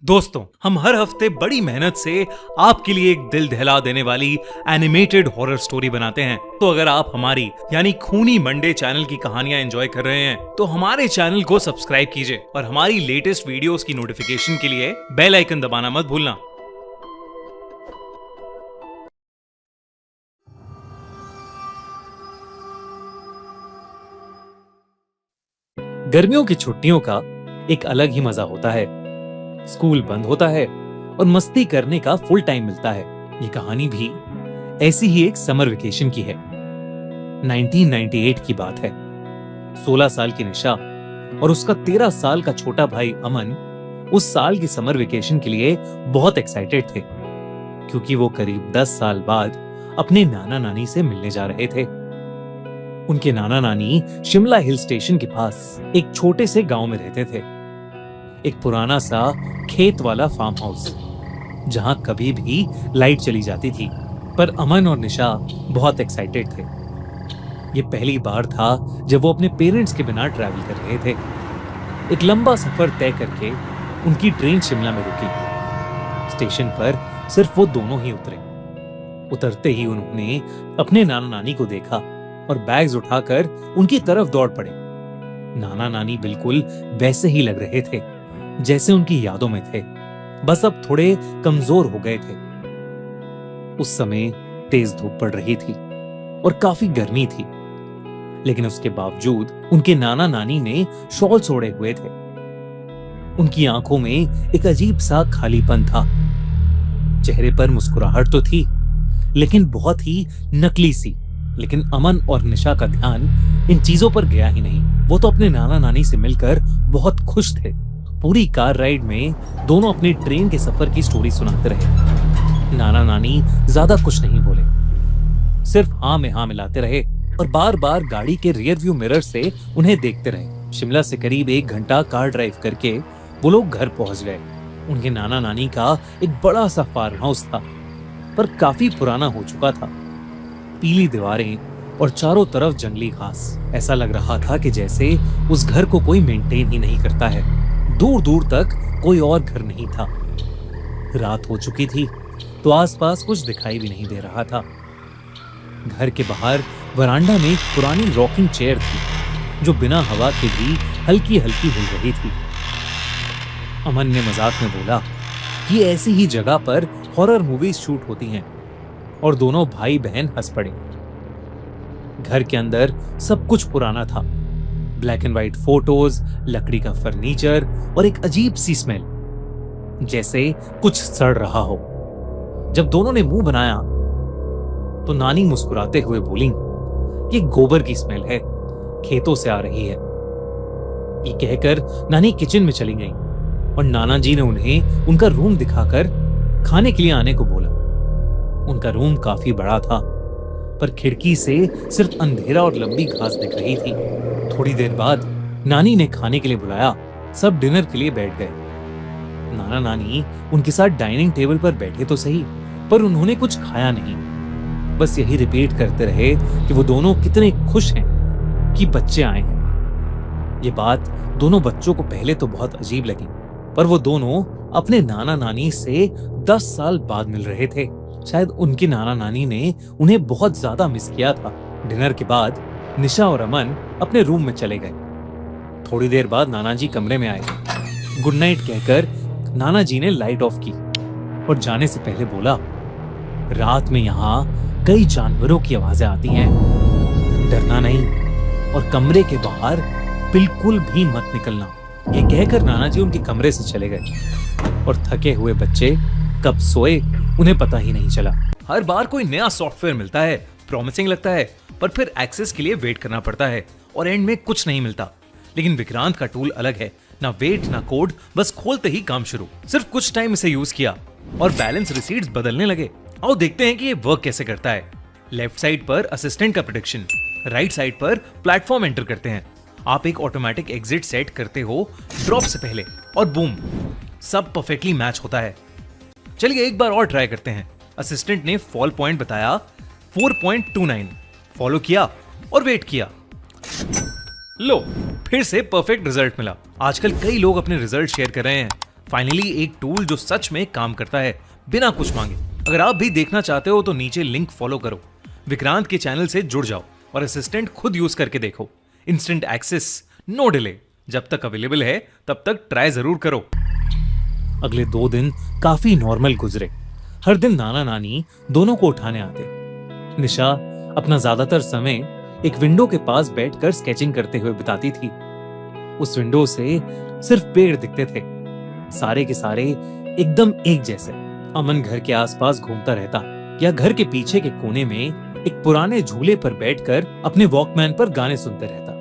दोस्तों, हम हर हफ्ते बड़ी मेहनत से आपके लिए एक दिल दहला देने वाली एनिमेटेड हॉरर स्टोरी बनाते हैं। तो अगर आप हमारी यानी खूनी मंडे चैनल की कहानियां एंजॉय कर रहे हैं तो हमारे चैनल को सब्सक्राइब कीजिए और हमारी लेटेस्ट वीडियोस की नोटिफिकेशन के लिए बेल आइकन दबाना मत भूलना। गर्मियों की छुट्टियों का एक अलग ही मजा होता है। स्कूल बंद होता है और मस्ती करने का फुल टाइम मिलता है। ये कहानी भी ऐसी ही एक समर वेकेशन की है। 1998 की बात है। 16 साल की निशा और उसका 13 साल का छोटा भाई अमन उस साल की समर वेकेशन के लिए बहुत एक्साइटेड थे, क्योंकि वो करीब 10 साल बाद अपने नाना नानी से मिलने जा रहे थे। उनके नाना नानी शिमला हिल स्टेशन के पास एक छोटे से गांव में रहते थे। एक पुराना सा खेत वाला फार्म हाउस, जहां कभी भी लाइट चली जाती थी। पर अमन और निशा बहुत एक्साइटेड थे। ये पहली बार था जब वो अपने पेरेंट्स के बिना ट्रैवल कर रहे थे। एक लंबा सफर तय करके उनकी ट्रेन शिमला में रुकी। स्टेशन पर सिर्फ वो दोनों ही उतरे। उतरते ही उन्होंने अपने नाना नानी को देखा और बैग्स उठाकर उनकी तरफ दौड़ पड़े। नाना नानी बिल्कुल वैसे ही लग रहे थे जैसे उनकी यादों में थे, बस अब थोड़े कमजोर हो गए थे। उस समय तेज धूप पड़ रही थी और काफी गर्मी थी, लेकिन उसके बावजूद उनके नाना नानी ने शॉल ओढ़े हुए थे। उनकी आंखों में एक अजीब सा खालीपन था। चेहरे पर मुस्कुराहट तो थी, लेकिन बहुत ही नकली सी। लेकिन अमन और निशा का ध्यान इन चीजों पर गया ही नहीं। वो तो अपने नाना नानी से मिलकर बहुत खुश थे। पूरी कार राइड में दोनों अपनी ट्रेन के सफर की स्टोरी सुनाते रहे। नाना नानी ज्यादा कुछ नहीं बोले, सिर्फ हाँ में हाँ मिलाते रहे और बार बार गाड़ी के रियर व्यू मिरर से उन्हें देखते रहे। शिमला से करीब 1 घंटा कार ड्राइव करके वो लोग घर पहुंच गए। उनके नाना नानी का एक बड़ा सा फार्म हाउस था, पर काफी पुराना हो चुका था। पीली दीवारें और चारों तरफ जंगली घास। ऐसा लग रहा था कि जैसे उस घर को कोई मेंटेन ही नहीं करता है। दूर दूर तक कोई और घर नहीं था। रात हो चुकी थी तो आसपास कुछ दिखाई भी नहीं दे रहा था। घर के बाहर वरांडा में एक पुरानी रॉकिंग चेयर थी, जो बिना हवा के भी हल्की हल्की हिल रही थी। अमन ने मजाक में बोला कि ऐसी ही जगह पर हॉरर मूवीज शूट होती हैं, और दोनों भाई बहन हंस पड़े। घर के अंदर सब कुछ पुराना था। ब्लैक एंड व्हाइट फोटोज, लकड़ी का फर्नीचर और एक अजीब सी स्मेल, जैसे कुछ सड़ रहा हो। जब दोनों ने मुंह बनाया तो नानी मुस्कुराते हुए बोली, ये गोबर की स्मेल है, खेतों से आ रही है। ये कहकर नानी किचन में चली गई और नाना जी ने उन्हें उनका रूम दिखाकर खाने के लिए आने को बोला। उनका रूम काफी बड़ा था, पर खिड़की से सिर्फ अंधेरा और लंबी घास दिख रही थी। थोड़ी देर बाद नानी ने खाने के लिए बुलाया। सब डिनर के लिए बैठ गए। नाना नानी उनके साथ डाइनिंग टेबल पर बैठे तो सही, पर उन्होंने कुछ खाया नहीं। बस यही रिपीट करते रहे कि वो दोनों कितने खुश हैं कि बच्चे आए हैं। ये बात दोनों बच्चों को पहले तो बहुत अजीब लगी, पर वो दोनों अपने नाना नानी से 10 साल बाद मिल रहे थे। शायद उनके नाना नानी ने उन्हें बहुत ज्यादा मिस किया था। डिनर के बाद निशा और अमन अपने रूम में चले गए। थोड़ी देर बाद नाना जी कमरे में आए। गुड नाइट कहकर नाना जी ने लाइट ऑफ की और जाने से पहले बोला, रात में यहाँ कई जानवरों की आवाजें आती हैं, डरना नहीं और कमरे के बाहर बिल्कुल भी मत निकलना। ये कहकर नाना जी उनके कमरे से चले गए और थके हुए बच्चे कब सोए उन्हें पता ही नहीं चला। हर बार कोई नया सॉफ्टवेयर मिलता है, प्रॉमिसिंग लगता है, पर फिर एक्सेस के लिए वेट करना पड़ता है और एंड में कुछ नहीं मिलता। लेकिन विक्रांत का टूल अलग है, ना वेट ना कोड, बस खोलते ही काम शुरू। सिर्फ कुछ टाइम इसे यूज किया और बैलेंस रिसीट्स बदलने लगे। आओ देखते हैं कि ये वर्क कैसे करता है। लेफ्ट साइड पर असिस्टेंट का प्रेडिक्शन, राइट साइड पर प्लेटफॉर्म एंटर करते हैं। आप एक ऑटोमेटिक एग्जिट सेट करते हो ड्रॉप से पहले और बूम, सब परफेक्टली मैच होता है। चलिए एक बार और ट्राई करते हैं। असिस्टेंट ने फॉल पॉइंट बताया 4.29, फॉलो किया और वेट किया। लो, फिर से परफेक्ट रिजल्ट मिला। आजकल कई लोग अपने रिजल्ट शेयर कर रहे हैं, फाइनली एक टूल जो सच में काम करता है बिना कुछ मांगे। अगर आप भी देखना चाहते हो तो नीचे लिंक फॉलो करो, विक्रांत के चैनल से जुड़ जाओ और असिस्टेंट खुद यूज करके देखो। Instant access, no delay. जब तक अवेलेबल है तब तक ट्राई जरूर करो। अगले 2 दिन काफी नॉर्मल गुजरे। हर दिन नाना नानी दोनों को उठाने आते। निशा अपना ज्यादातर समय एक विंडो के पास बैठकर स्केचिंग करते हुए बिताती थी। उस विंडो से सिर्फ पेड़ दिखते थे, सारे के सारे एकदम एक जैसे। अमन घर के आसपास घूमता रहता या घर के पीछे के कोने में एक पुराने झूले पर बैठकर अपने वॉकमैन पर गाने सुनते रहता।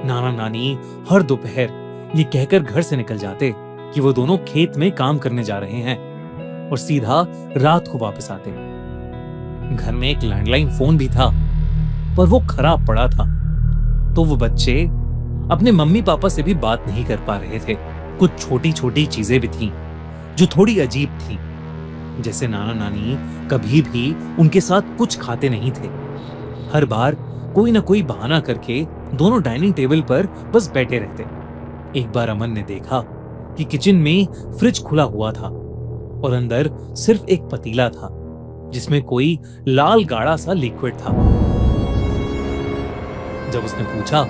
नाना नानी हर दोपहर ये कहकर घर से निकल जाते कि वो दोनों खेत में काम करने जा रहे हैं और सीधा रात को वापस आते। घर में एक लैंडलाइन फोन भी था, पर वो खराब पड़ा था, तो वो बच्चे अपने मम्मी पापा से भी बात नहीं कर पा रहे थे। कुछ छोटी छोटी चीजें भी थीं जो थोड़ी अजीब थी, जैसे नाना नानी कभी भी उनके साथ कुछ खाते नहीं थे। हर बार कोई ना कोई बहाना करके दोनों डाइनिंग टेबल पर बस बैठे रहते। एक बार अमन ने देखा कि किचन में फ्रिज खुला हुआ था और अंदर सिर्फ एक पतीला था जिसमें कोई लाल गाढ़ा सा लिक्विड था। जब उसने पूछा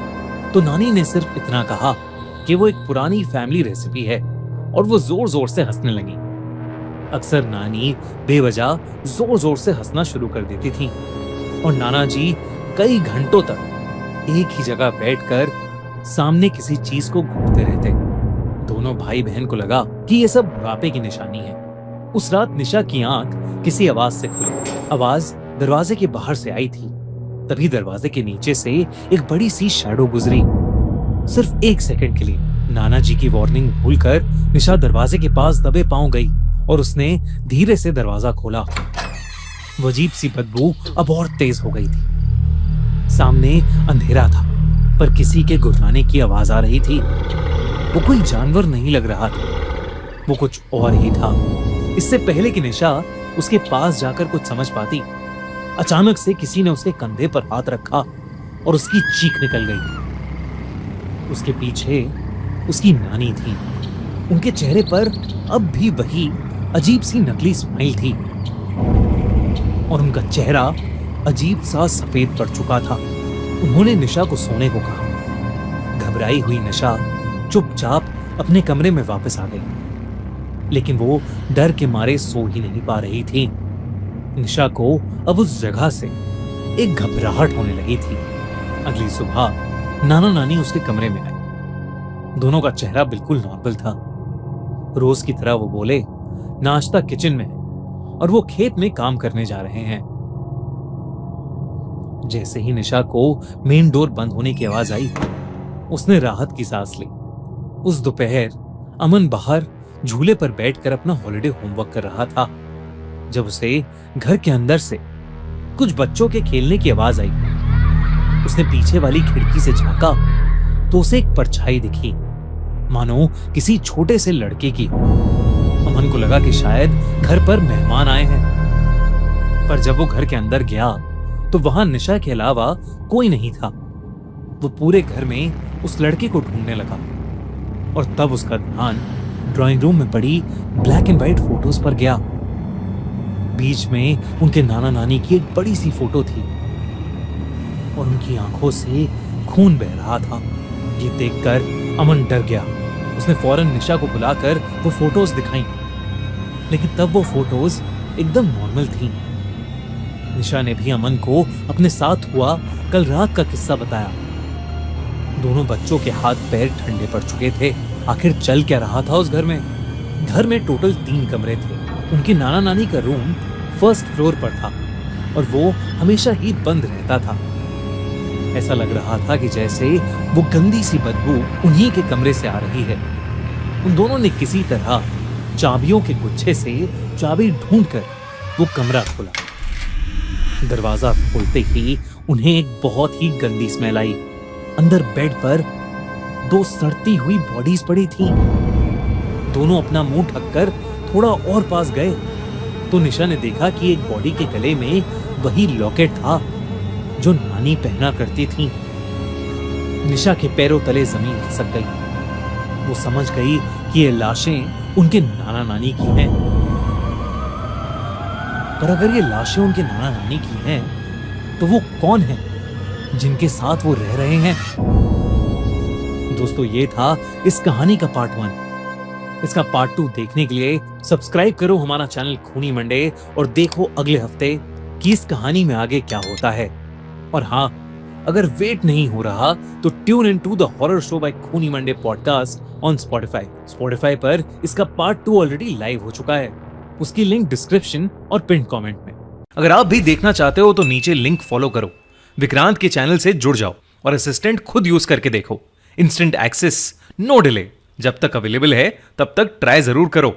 तो नानी ने सिर्फ इतना कहा कि वो एक पुरानी फैमिली रेसिपी है और वो जोर जोर से हंसने लगी। अक्सर नानी बेवजह जोर जोर से हंसना शुरू कर देती थी और नाना जी कई घंटों तक एक ही जगह बैठकर सामने किसी चीज को घूरते रहते। दोनों भाई बहन को लगा कि ये सब बुढ़ापे की निशानी है। उस रात निशा की आंख किसी आवाज से खुली। आवाज दरवाजे के बाहर से आई थी। तभी दरवाजे के नीचे से एक बड़ी सी शैडो गुजरी, सिर्फ 1 सेकंड के लिए। नाना जी की वार्निंग भूलकर निशा दरवाजे के पास दबे पांव गई और उसने धीरे से दरवाजा खोला। वो अजीब सी बदबू अब और तेज हो गई थी। सामने अंधेरा था, पर किसी के गुर्राने की आवाज आ रही थी। वो कोई जानवर नहीं लग रहा था, वो कुछ और ही था। इससे पहले कि निशा उसके पास जाकर कुछ समझ पाती, अचानक से किसी ने उसके कंधे पर हाथ रखा और उसकी चीख निकल गई। उसके पीछे उसकी नानी थी। उनके चेहरे पर अब भी वही अजीब सी नकली स्माइल थी और उनका चेहरा अजीब सा सफेद पड़ चुका था। उन्होंने निशा को सोने को कहा। घबराई हुई निशा चुपचाप अपने कमरे में वापस आ गई, लेकिन वो डर के मारे सो ही नहीं पा रही थी। निशा को अब उस जगह से एक घबराहट होने लगी थी। अगली सुबह नाना नानी उसके कमरे में आए। दोनों का चेहरा बिल्कुल नॉर्मल था। रोज की तरह वो बोले, नाश्ता किचन में है और वो खेत में काम करने जा रहे हैं। जैसे ही निशा को मेन डोर बंद होने की आवाज आई, उसने राहत की सांस ली। उस दोपहर अमन बाहर झूले पर बैठकर अपना हॉलिडे होमवर्क कर रहा था जब उसे घर के अंदर से कुछ बच्चों के खेलने की आवाज आई। उसने पीछे वाली खिड़की से झांका तो उसे एक परछाई दिखी, मानो किसी छोटे से लड़के की हो। अमन को लगा कि शायद घर पर मेहमान आए हैं, पर जब वो घर के अंदर गया तो वहां निशा के अलावा कोई नहीं था। वो पूरे घर में उस लड़के को ढूंढने लगा और तब उसका ध्यान ड्राइंग रूम में पड़ी ब्लैक एंड व्हाइट फोटोज पर गया। बीच में उनके नाना नानी की एक बड़ी सी फोटो थी और उनकी आंखों से खून बह रहा था। ये देखकर अमन डर गया। उसने फौरन निशा को बुलाकर वो फोटोज दिखाई, लेकिन तब वो फोटोज एकदम नॉर्मल थीं। निशा ने भी अमन को अपने साथ हुआ कल रात का किस्सा बताया। दोनों बच्चों के हाथ पैर ठंडे पड़ चुके थे। आखिर चल क्या रहा था उस घर में? घर में टोटल 3 कमरे थे। उनके नाना नानी का रूम फर्स्ट फ्लोर पर था और वो हमेशा ही बंद रहता था। ऐसा लग रहा था कि जैसे वो गंदी सी बदबू उन्हीं के कमरे से आ रही है। उन दोनों ने किसी तरह चाबियों के गुच्छे से चाबी ढूंढकर वो कमरा खोला। दरवाजा खोलते ही उन्हें एक बहुत ही गंदी स्मेल आई। अंदर बेड पर 2 सड़ती हुई बॉडीज पड़ी थीं। दोनों अपना मुंह ढककर थोड़ा और पास गए तो निशा ने देखा कि एक बॉडी के गले में वही लॉकेट था जो नानी पहना करती थी। निशा के पैरों तले जमीन खिसक गई। वो समझ गई कि ये लाशें उनके नाना नानी की हैं। पर अगर ये लाशें उनके नाना नानी की हैं, तो वो कौन हैं जिनके साथ वो रह रहे हैं? दोस्तों, ये था इस कहानी का पार्ट 1। इसका पार्ट 2 देखने के लिए सब्सक्राइब करो हमारा चैनल खूनी मंडे और देखो अगले हफ्ते कि इस कहानी में आगे क्या होता है। और हाँ, अगर वेट नहीं हो रहा तो tune in to the horror show by Khooni Monday podcast on Spotify पर इसका पार्ट 2 ऑलरेडी लाइव हो चुका है। उसकी लिंक डिस्क्रिप्शन और पिन कमेंट में। अगर आप भी देखना चाहते हो तो नीचे लिंक फॉलो करो, विक्रांत के चैनल से जुड़ जाओ और असिस्टेंट खुद यूज करके देखो। Instant access, no delay. जब तक अवेलेबल है तब तक ट्राई जरूर करो।